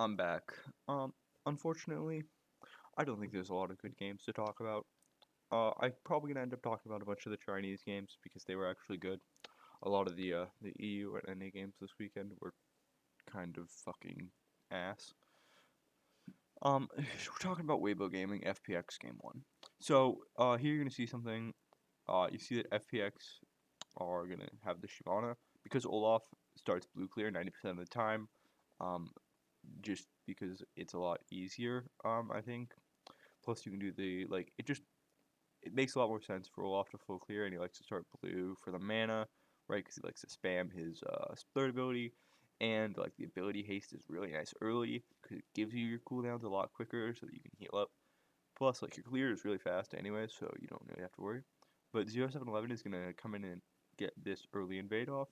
I'm back. Unfortunately, I don't think there's a lot of good games to talk about. I'm probably gonna end up talking about a bunch of the Chinese games because they were actually good. A lot of the EU and NA games this weekend were kind of fucking ass. We're talking about Weibo Gaming FPX Game 1. So, here you're gonna see something. You see that FPX are gonna have the Shyvana because Olaf starts blue clear 90% of the time. Um, just because it's a lot easier, I think. Plus, you can do it makes a lot more sense for Olaf to full clear, and he likes to start blue for the mana, right? Because he likes to spam his third ability, and like the ability haste is really nice early because it gives you your cooldowns a lot quicker, so that you can heal up. Plus, like your clear is really fast anyway, so you don't really have to worry. But 0711 is gonna come in and get this early invade off,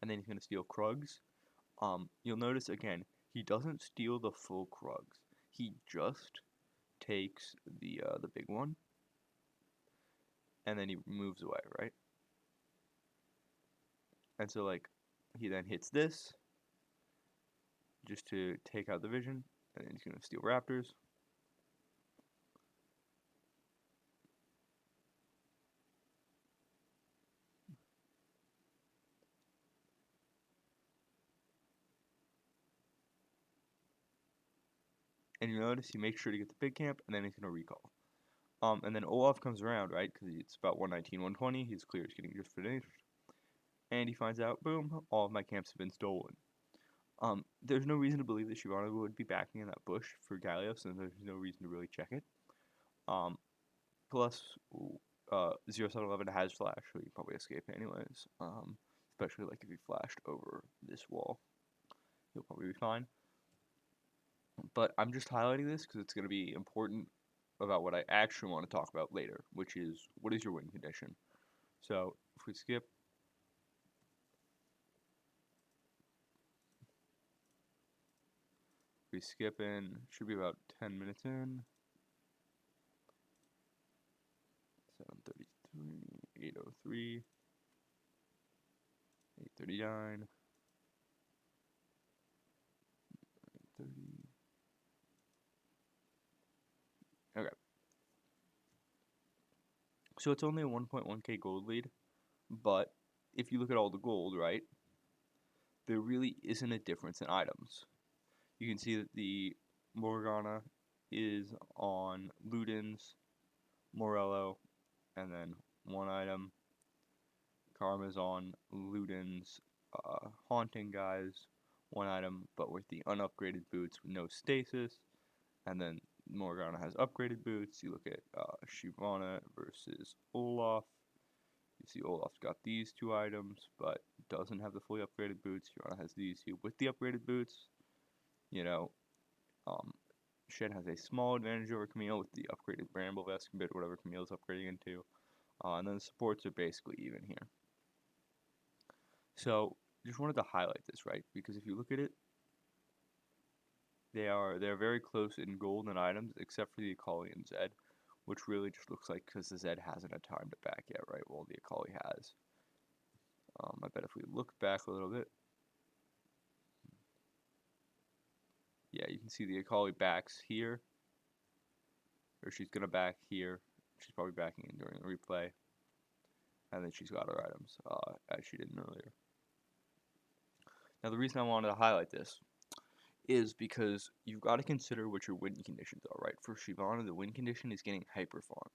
and then he's gonna steal Krugs. You'll notice again, he doesn't steal the full Krugs. He just takes the big one, and then he moves away, right? And so like he then hits this just to take out the vision, and then he's gonna steal Raptors. And you notice he makes sure to get the big camp, and then he's gonna recall. And then Olaf comes around, right? Because it's about 119, 120. His clear is getting just finished, and he finds out, boom, all of my camps have been stolen. There's no reason to believe that Shyvana would be backing in that bush for Gallios, and there's no reason to really check it. Um, Plus, 0711 has flash, so you probably escape anyways. Especially like if he flashed over this wall, he'll probably be fine. But I'm just highlighting this because it's going to be important about what I actually want to talk about later, which is what is your win condition. So if we skip in, should be about 10 minutes in. 7:33, 8:03, 8:39, 8:30. Okay. So it's only a 1.1k gold lead, but if you look at all the gold, right, there really isn't a difference in items. You can see that the Morgana is on Ludens, Morello, and then one item. Karma's on Ludens, Haunting Guys, one item, but with the unupgraded boots with no stasis. And then Morgana has upgraded boots. You look at Shyvana versus Olaf. You see Olaf's got these two items, but doesn't have the fully upgraded boots. Shyvana has these two with the upgraded boots. You know, um, Shen has a small advantage over Camille with the upgraded Bramble Vest bit, whatever Camille's upgrading into. And then the supports are basically even here. So, just wanted to highlight this, right? Because if you look at it, they're very close in gold and items, except for the Akali and Zed, which really just looks like because the Zed hasn't had time to back yet, right? Well, the Akali has. I bet if we look back a little bit, yeah, you can see the Akali backs here, or she's gonna back here. She's probably backing in during the replay, and then she's got her items, as she didn't earlier. Now, the reason I wanted to highlight this is because you've got to consider what your win conditions are, right? For Shyvana, the win condition is getting hyper farmed.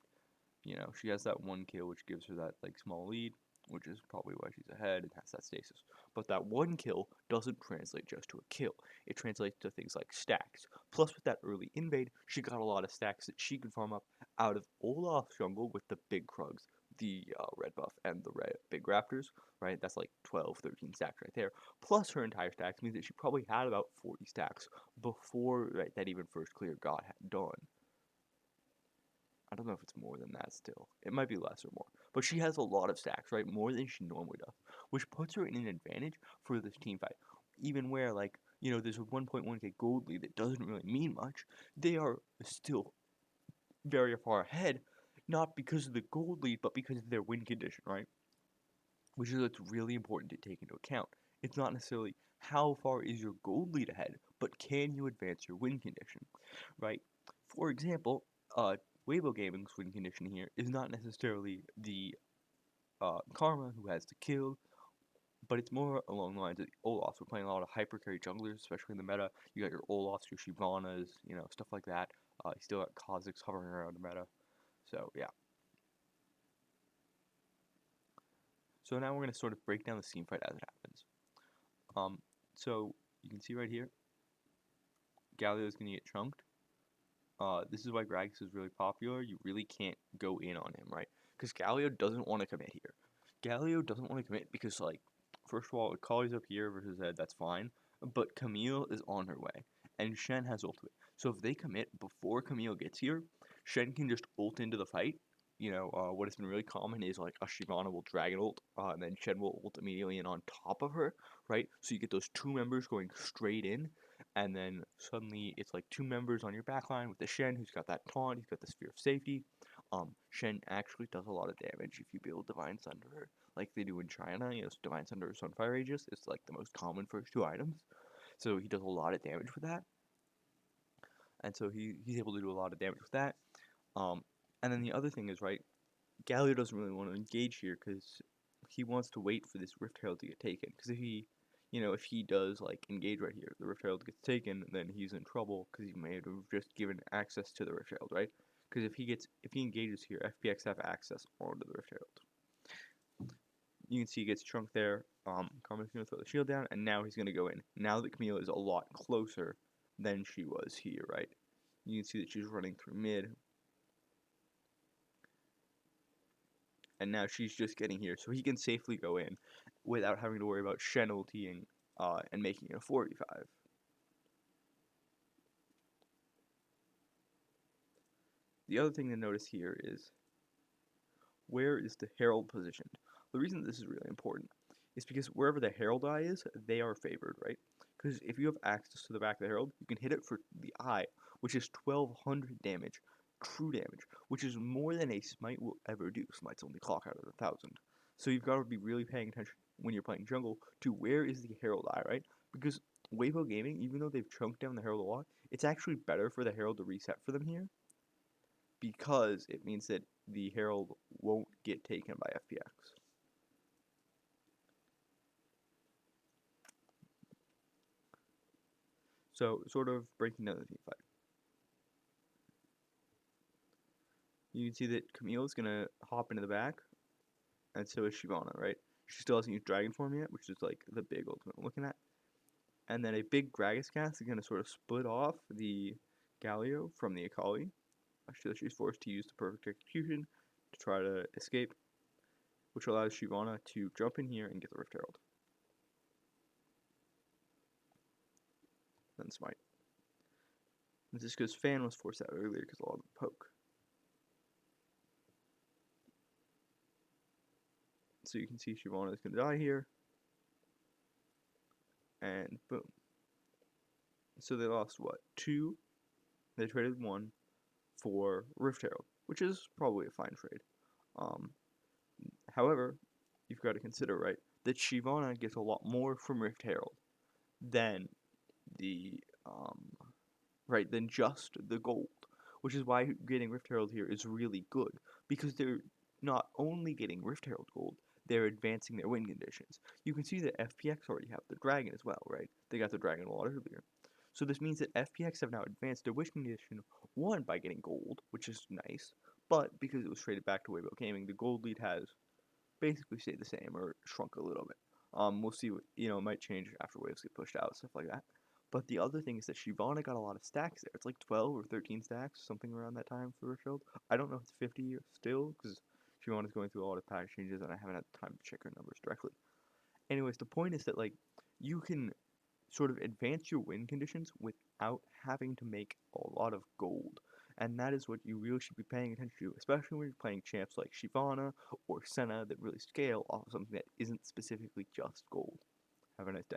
You know, she has that one kill, which gives her that like small lead, which is probably why she's ahead and has that stasis. But that one kill doesn't translate just to a kill. It translates to things like stacks. Plus, with that early invade, she got a lot of stacks that she could farm up out of Olaf's jungle with the big Krugs, the red buff, and the big Raptors, right? That's like 12, 13 stacks right there. Plus, her entire stacks means that she probably had about 40 stacks before that even first clear got done. I don't know if it's more than that still. It might be less or more. But she has a lot of stacks, right? More than she normally does. Which puts her in an advantage for this team fight. Even where, like, you know, there's a 1.1k gold lead that doesn't really mean much. They are still very far ahead. Not because of the gold lead, but because of their win condition, right? Which is what's really important to take into account. It's not necessarily how far is your gold lead ahead, but can you advance your win condition, right? For example, Weibo Gaming's win condition here is not necessarily the Karma who has the kill, but it's more along the lines of the Olafs. We're playing a lot of hyper carry junglers, especially in the meta. You got your Olafs, your Shyvanas, stuff like that. You still got Kha'Zix hovering around the meta. So, yeah. So now we're going to sort of break down the team fight as it happens. So you can see right here, Galio is going to get chunked. This is why Gragas is really popular. You really can't go in on him, right? Because Galio doesn't want to commit here. Galio doesn't want to commit because, like, first of all, Kali's up here versus Zed, that's fine. But Camille is on her way, and Shen has ultimate. So if they commit before Camille gets here, Shen can just ult into the fight. What has been really common is like a Shyvana will dragon ult, and then Shen will ult immediately in on top of her, right? So you get those two members going straight in, and then suddenly it's like two members on your backline with the Shen who's got that taunt, he's got the Sphere of Safety. Shen actually does a lot of damage if you build Divine Sunder like they do in China. Divine Sunder or Sunfire Aegis is like the most common first two items. So he does a lot of damage with that. And so he's able to do a lot of damage with that. And then the other thing is, right, Galio doesn't really want to engage here because he wants to wait for this Rift Herald to get taken. Because if he does like engage right here, the Rift Herald gets taken, then he's in trouble because he may have just given access to the Rift Herald, right? Because if he engages here, FPX have access onto the Rift Herald. You can see he gets chunked there. Karma's gonna throw the shield down, and now he's gonna go in. Now that Camille is a lot closer than she was here, right? You can see that she's running through mid. And now she's just getting here, so he can safely go in without having to worry about Shen ulting and making it a 4v5. The other thing to notice here is, where is the Herald positioned? The reason this is really important is because wherever the Herald eye is, they are favored, right? Because if you have access to the back of the Herald, you can hit it for the eye, which is 1200 damage, true damage, which is more than a Smite will ever do. Smite's only clock out of 1000. So you've got to be really paying attention when you're playing jungle to where is the Herald eye, right? Because Weibo Gaming, even though they've chunked down the Herald a lot, it's actually better for the Herald to reset for them here, because it means that the Herald won't get taken by FPX. So, sort of breaking down the team fight. You can see that Camille is going to hop into the back, and so is Shyvana, right? She still hasn't used Dragon Form yet, which is like the big ultimate I'm looking at. And then a big Gragas cast is going to sort of split off the Galio from the Akali. So she's forced to use the Perfect Execution to try to escape, which allows Shyvana to jump in here and get the Rift Herald. Then Smite. This is because Fan was forced out earlier because a lot of the poke. So you can see Shyvana is going to die here. And boom. So they lost, what, 2? They traded 1 for Rift Herald, which is probably a fine trade. However, you've got to consider, right, that Shyvana gets a lot more from Rift Herald than than just the gold, which is why getting Rift Herald here is really good, because they're not only getting Rift Herald gold, they're advancing their win conditions. You can see that FPX already have the dragon as well, right? They got the dragon a lot earlier. So this means that FPX have now advanced their win condition, one, by getting gold, which is nice, but because it was traded back to Weibo Gaming, the gold lead has basically stayed the same or shrunk a little bit. We'll see what, it might change after waves get pushed out, stuff like that. But the other thing is that Shyvana got a lot of stacks there. It's like 12 or 13 stacks, something around that time for Riftfield. I don't know if it's 50 still, because Shyvana's going through a lot of patch changes and I haven't had time to check her numbers directly. Anyways, the point is that, like, you can sort of advance your win conditions without having to make a lot of gold. And that is what you really should be paying attention to, especially when you're playing champs like Shyvana or Senna that really scale off of something that isn't specifically just gold. Have a nice day.